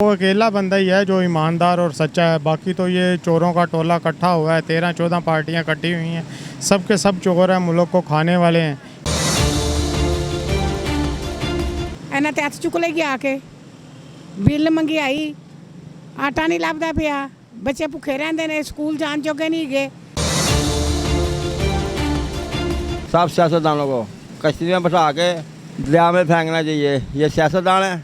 वो अकेला बंदा ही है जो ईमानदार और सच्चा है। बाकी तो ये चोरों का टोला इकट्ठा हुआ है, 13-14 पार्टियां इकट्ठी हुई हैं, सब के सब चोर हैं, मुल्क को खाने वाले हैं। ਇਹਨਾਂ ਤੇ ਹੱਥ ਚੁੱਕ ਲੇਗੀ ਆ ਕੇ ਬਿੱਲ ਮੰਗਿਆਈ ਆਟਾ ਨਹੀਂ ਲੱਭਦਾ ਪਿਆ ਬੱਚੇ ਭੁੱਖੇ ਰਹਿੰਦੇ ਨੇ ਸਕੂਲ ਜਾਣ ਜੋਗੇ नहीं गए। सब सियासतदानों को कश्ती में बैठा के दरिया में फेंकना चाहिए। ये सियासतदान है।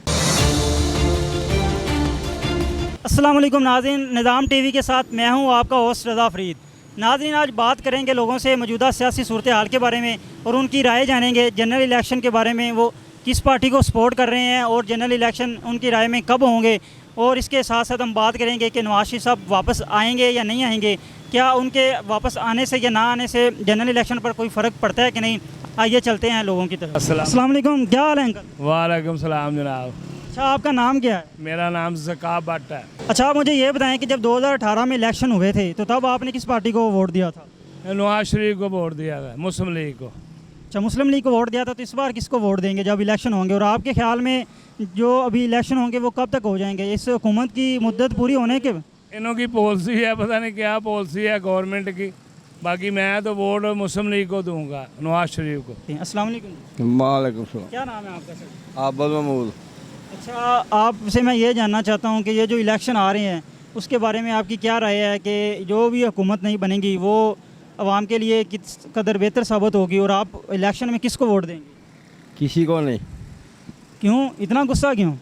अस्सलाम वालेकुम नाज़रीन, निज़ाम टीवी के साथ मैं हूं आपका होस्ट रज़ा फ़रीद। नाज़रीन, आज बात करेंगे लोगों से मौजूदा सियासी सूरत हाल के बारे में और उनकी राय जानेंगे। जनरल इलेक्शन के बारे में वो किस पार्टी को सपोर्ट कर रहे हैं और जनरल इलेक्शन उनकी राय में कब होंगे। और इसके साथ साथ हम बात करेंगे कि नवाज शरीफ साहब वापस आएंगे या नहीं आएंगे, क्या उनके वापस आने से या ना आने से जनरल इलेक्शन पर कोई फ़र्क पड़ता है कि नहीं। आइए चलते हैं लोगों की तरफ। अस्सलाम वालेकुम, क्या हाल है अंकल? वालेकुम सलाम जनाब। अच्छा, आपका नाम क्या है? मेरा नाम ज़काब भट्ट है। अच्छा, आप मुझे ये बताएं कि जब 2018 में इलेक्शन हुए थे तो तब आपने किस पार्टी को वोट दिया था? नवाज शरीफ को वोट दिया था, मुस्लिम लीग को। अच्छा, मुस्लिम लीग को वोट दिया था। तो इस बार किसको वोट देंगे जब इलेक्शन होंगे? और आपके ख्याल में जो अभी इलेक्शन होंगे वो कब तक हो जाएंगे? इस हुकूमत की मुद्दत पूरी होने के? इन्हों की पॉलिसी है, पता नहीं क्या पॉलिसी है गवर्नमेंट की। बाकी मैं तो वोट मुस्लिम लीग को दूंगा, नवाज शरीफ को। अस्सलाम वालेकुम, वालेकुम सलाम। क्या नाम है आपका सर? आबद महमूद। अच्छा, आपसे मैं ये जानना चाहता हूँ कि ये जो इलेक्शन आ रहे हैं उसके बारे में आपकी क्या राय है कि जो भी हुकूमत नहीं बनेगी वो आवाम के लिए किस कदर बेहतर साबित होगी और आप इलेक्शन में किसको वोट देंगे? किसी को नहीं। क्यों इतना गुस्सा क्यों?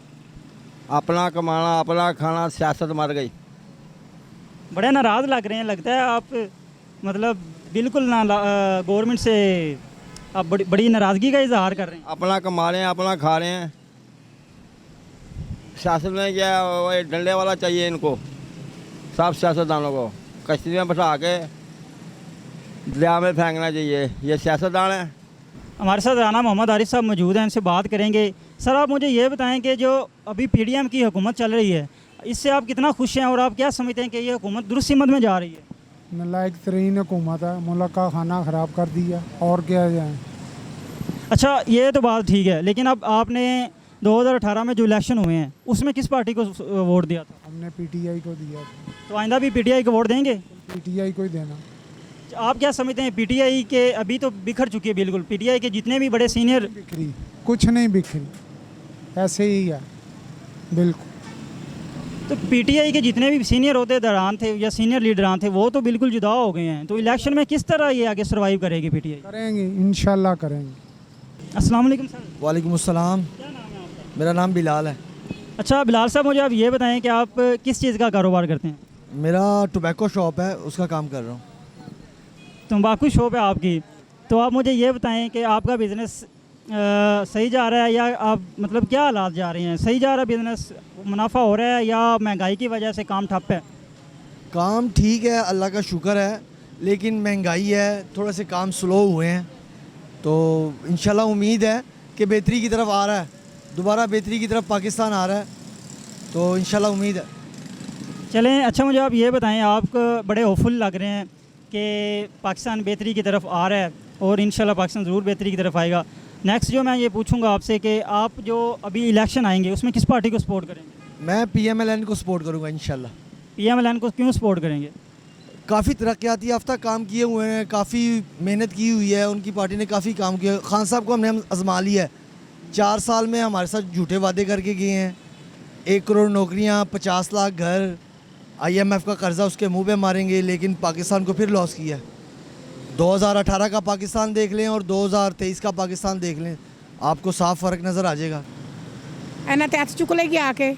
अपना कमाना अपना खाना, सियासत मर गई। बड़े नाराज़ लग रहे हैं, लगता है आप मतलब बिल्कुल ना गवर्नमेंट से आप बड़ी नाराज़गी का इजहार कर रहे हैं। अपना कमा रहे हैं, अपना खा रहे हैं। सियासत में क्या वो डंडे वाला चाहिए इनको। सब सियासतदानों को कश्ती में बैठा के दरिया में फेंकना चाहिए। ये सियासतदान है। हमारे साथ राना मोहम्मद आरिफ साहब मौजूद हैं, इनसे बात करेंगे। सर, आप मुझे ये बताएं कि जो अभी PDM की हुकूमत चल रही है इससे आप कितना खुश हैं और आप क्या समझते हैं कि ये हुकूमत दुरुस्त सिमत में जा रही है? नालायक तरीन हुकूमत है, मुल्क का खाना ख़राब कर दिया, और क्या जाए। अच्छा, ये तो बात ठीक है, लेकिन अब आपने 2018 में जो इलेक्शन हुए हैं उसमें किस पार्टी को वोट दिया था? हमने PTI को दिया, तो आइंदा भी PTI को वोट देंगे? PTI को ही देना। आप क्या समझते हैं PTI के अभी तो बिखर चुकी है बिल्कुल, PTI के जितने भी बड़े सीनियर बिखरी कुछ नहीं बिखरी, ऐसे ही है बिल्कुल। तो PTI के जितने भी सीनियर अहदेदारान थे या सीनियर लीडरान थे वो तो बिल्कुल जुदा हो गए हैं। तो इलेक्शन में किस तरह ये आगे सर्वाइव करेगी PTI? करेंगे, इंशाल्लाह करेंगे। अस्सलाम वालेकुम सर। वालेकुम अस्सलाम। क्या नाम है आपका? मेरा नाम बिलाल है। अच्छा बिलाल साहब, मुझे आप ये बताएं कि आप किस चीज़ का कारोबार करते हैं? मेरा टोबैको शॉप है, उसका काम कर रहा हूँ। तंबाकू शॉप है आपकी, तो आप मुझे ये बताएं कि आपका बिज़नेस सही जा रहा है या आप मतलब क्या हालात जा रहे हैं? सही जा रहा है बिज़नेस, मुनाफा हो रहा है या महंगाई की वजह से काम ठप है? काम ठीक है, अल्लाह का शुक्र है, लेकिन महंगाई है, थोड़ा से काम स्लो हुए हैं। तो इंशाल्लाह उम्मीद है कि बेहतरी की तरफ आ रहा है, दोबारा बेहतरी की तरफ पाकिस्तान आ रहा है, तो इंशाल्लाह उम्मीद है। चलें, अच्छा मुझे आप ये बताएं, आप बड़े होपफुल लग रहे हैं कि पाकिस्तान बेहतरी की तरफ आ रहा है और इंशाल्लाह पाकिस्तान ज़रूर बेहतरी की तरफ आएगा। नेक्स्ट जो मैं ये पूछूंगा आपसे कि आप जो अभी इलेक्शन आएंगे उसमें किस पार्टी को सपोर्ट करेंगे? मैं PMLN को सपोर्ट करूँगा इंशाल्लाह। PMLN को क्यों सपोर्ट करेंगे? काफ़ी तरक्याती याफ्ता काम किए हुए हैं, काफ़ी मेहनत की हुई है, उनकी पार्टी ने काफ़ी काम किया। खान साहब को हमने आजमा लिया है, 4 साल में हमारे साथ झूठे वादे करके गए हैं। 1 करोड़ नौकरियाँ, 50 लाख घर, IMF का कर्जा उसके मुंह पे मारेंगे, लेकिन पाकिस्तान को फिर लॉस किया। 2018 का पाकिस्तान देख लें और 2023 का पाकिस्तान देख लें, आपको साफ फ़र्क नज़र आ जाएगा। ਇਹਨਾਂ ਤੇ ਹੱਥ ਚੁੱਕ ਲੇਗੀ ਆ ਕੇ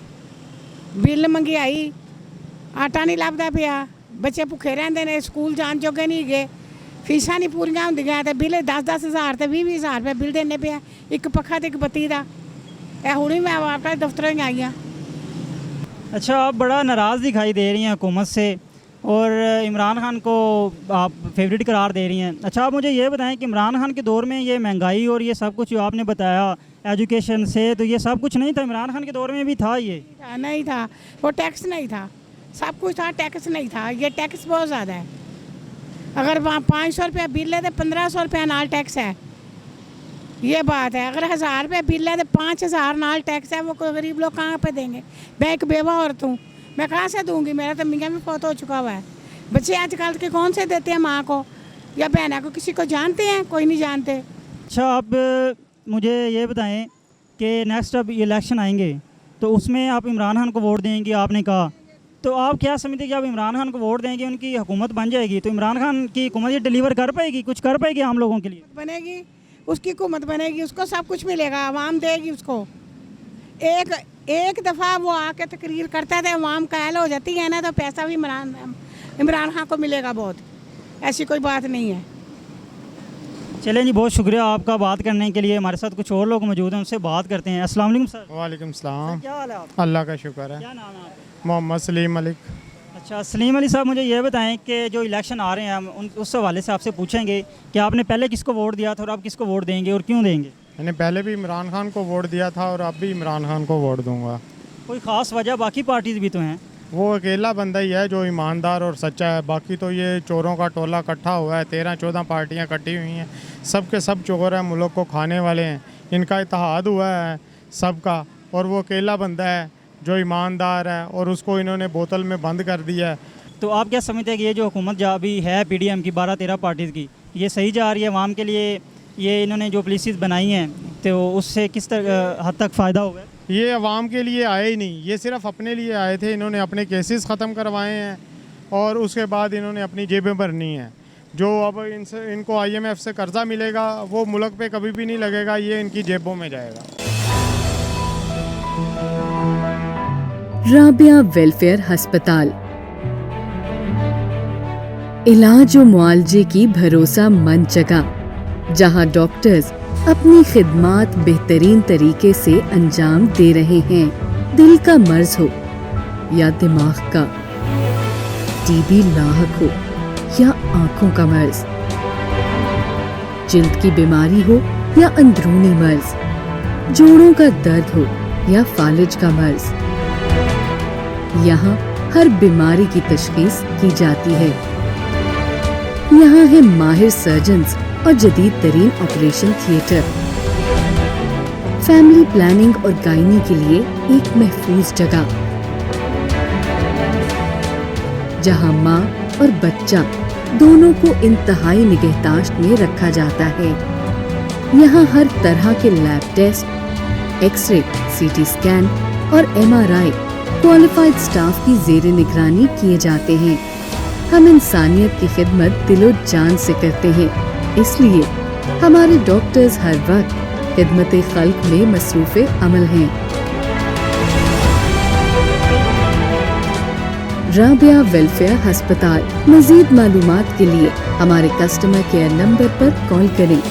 ਬਿੱਲ ਮੰਗਿਆਈ ਆਟਾ ਨਹੀਂ ਲੱਭਦਾ ਪਿਆ ਬੱਚੇ ਭੁੱਖੇ ਰਹਿੰਦੇ ਨੇ ਸਕੂਲ ਜਾਣ ਜੋਗੇ ਨਹੀਂ ਗਏ ਫੀਸਾਂ ਨਹੀਂ ਪੂਰੀਆਂ ਹੁੰਦੀਆਂ ਤੇ ਬਿੱਲ 10-10 ਹਜ਼ਾਰ ਤੇ 20-20 ਹਜ਼ਾਰ ਰੁਪਏ ਬਿੱਲ ਦੇਣੇ ਪਿਆ ਇੱਕ ਪੱਖਾ ਤੇ ਇੱਕ ਬੱਤੀ ਦਾ। ਇਹ ਹੁਣੀ मैं ਆਪਣੇ ਦਫ਼ਤਰੋਂ ਹੀ आई हाँ। अच्छा, आप बड़ा नाराज़ दिखाई दे रही हैं हुकूमत से और इमरान खान को आप फेवरेट करार दे रही हैं। अच्छा, आप मुझे ये बताएं कि इमरान खान के दौर में ये महंगाई और ये सब कुछ जो आपने बताया एजुकेशन से, तो ये सब कुछ नहीं था? इमरान खान के दौर में भी था ये? नहीं था, वो टैक्स नहीं था, सब कुछ था, टैक्स नहीं था। ये टैक्स बहुत ज़्यादा है। अगर वहाँ 500 रुपया बिल है तो 1500 रुपया नाल टैक्स है। ये बात है। अगर 1000 रुपये बिल है तो 5000 नाल टैक्स है, वो गरीब लोग कहाँ पे देंगे? मैं एक बेवा औरत हूँ, मैं कहाँ से दूंगी? मेरा तो मियाँ भी फौत हो चुका हुआ है। बच्चे आजकल के कौन से देते हैं माँ को या बहना को? किसी को जानते हैं? कोई नहीं जानते। अच्छा, अब मुझे ये बताएं कि नेक्स्ट अब इलेक्शन आएंगे तो उसमें आप इमरान खान को वोट देंगे, आपने कहा, तो आप क्या समझते हैं कि आप इमरान खान को वोट देंगे, उनकी हुकूमत बन जाएगी तो इमरान खान की हुकूमत ये डिलीवर कर पाएगी, कुछ कर पाएगी आम लोगों के लिए? बनेगी, उसकी हुकूमत बनेगी, उसको सब कुछ मिलेगा, आवाम देगी उसको। एक दफ़ा वो आके तकरीर करता था, आवाम कायल हो जाती है ना, तो पैसा भी इमरान खान को मिलेगा बहुत। ऐसी कोई बात नहीं है। चलें जी, बहुत शुक्रिया आपका बात करने के लिए। हमारे साथ कुछ और लोग मौजूद हैं, उनसे बात करते हैं। अस्सलाम वालेकुम सर। वालेकुम सलाम। क्या हाल है आप? अल्लाह का शुक्र है। क्या नाम है आपका? मोहम्मद सलीम मलिक। अच्छा, सलीम अली साहब, मुझे ये बताएं कि जो इलेक्शन आ रहे हैं हम उस हवाले से आपसे पूछेंगे कि आपने पहले किसको वोट दिया था और आप किसको वोट देंगे और क्यों देंगे? मैंने पहले भी इमरान खान को वोट दिया था और अब भी इमरान खान को वोट दूंगा। कोई ख़ास वजह? बाकी पार्टीज भी तो हैं। वो अकेला बंदा ही है जो ईमानदार और सच्चा है, बाकी तो ये चोरों का टोला इकट्ठा हुआ है, 13-14 पार्टियां इकट्ठी हुई हैं, सब के सब चोर हैं, मुल्क को खाने वाले हैं। इनका इत्तेहाद हुआ है सबका, और वो अकेला बंदा है जो ईमानदार है और उसको इन्होंने बोतल में बंद कर दिया है। तो आप क्या समझते हैं कि ये जो हुकूमत जा अभी है PDM की 12-13 पार्टीज़ की, ये सही जा रही है आवाम के लिए? ये इन्होंने जो पॉलिसीज़ बनाई हैं तो उससे किस हद तक फ़ायदा हुआ है? ये अवाम के लिए आए ही नहीं, ये सिर्फ अपने लिए आए थे। इन्होंने अपने केसेस ख़त्म करवाए हैं और उसके बाद इन्होंने अपनी जेबें भरनी हैं। जो अब इनको IMF से कर्जा मिलेगा वो मुल्क पे कभी भी नहीं लगेगा, ये इनकी जेबों में जाएगा। राबिया वेलफेयर अस्पताल, इलाज और मुआलजे की भरोसामंद जगह, जहां डॉक्टर्स अपनी खिदमात बेहतरीन तरीके से अंजाम दे रहे हैं। दिल का मर्ज हो या दिमाग का, TB लाहक हो या आंखों का मर्ज, जिल्द की बीमारी हो या अंदरूनी मर्ज, जोड़ों का दर्द हो या फालिज का मर्ज, यहाँ हर बीमारी की तशखीस की जाती है। यहाँ है माहिर सर्जन्स और जदीद तरीन ऑपरेशन थिएटर। फैमिली प्लानिंग और गायनी के लिए एक महफूज जगह, जहाँ माँ और बच्चा दोनों को इंतहाई निगहदाश्त में रखा जाता है। यहाँ हर तरह के lab test, x-ray, CT scan और MRI क्वालिफाइड स्टाफ की जेर निगरानी किए जाते हैं। हम इंसानियत की खिदमत दिलो जान से करते हैं, इसलिए हमारे डॉक्टर्स हर वक्त खिदमत खल्क में मसरूफ़ अमल हैं। राबिया वेलफेयर अस्पताल। मज़ीद मालूमात के लिए हमारे कस्टमर केयर नंबर पर कॉल करें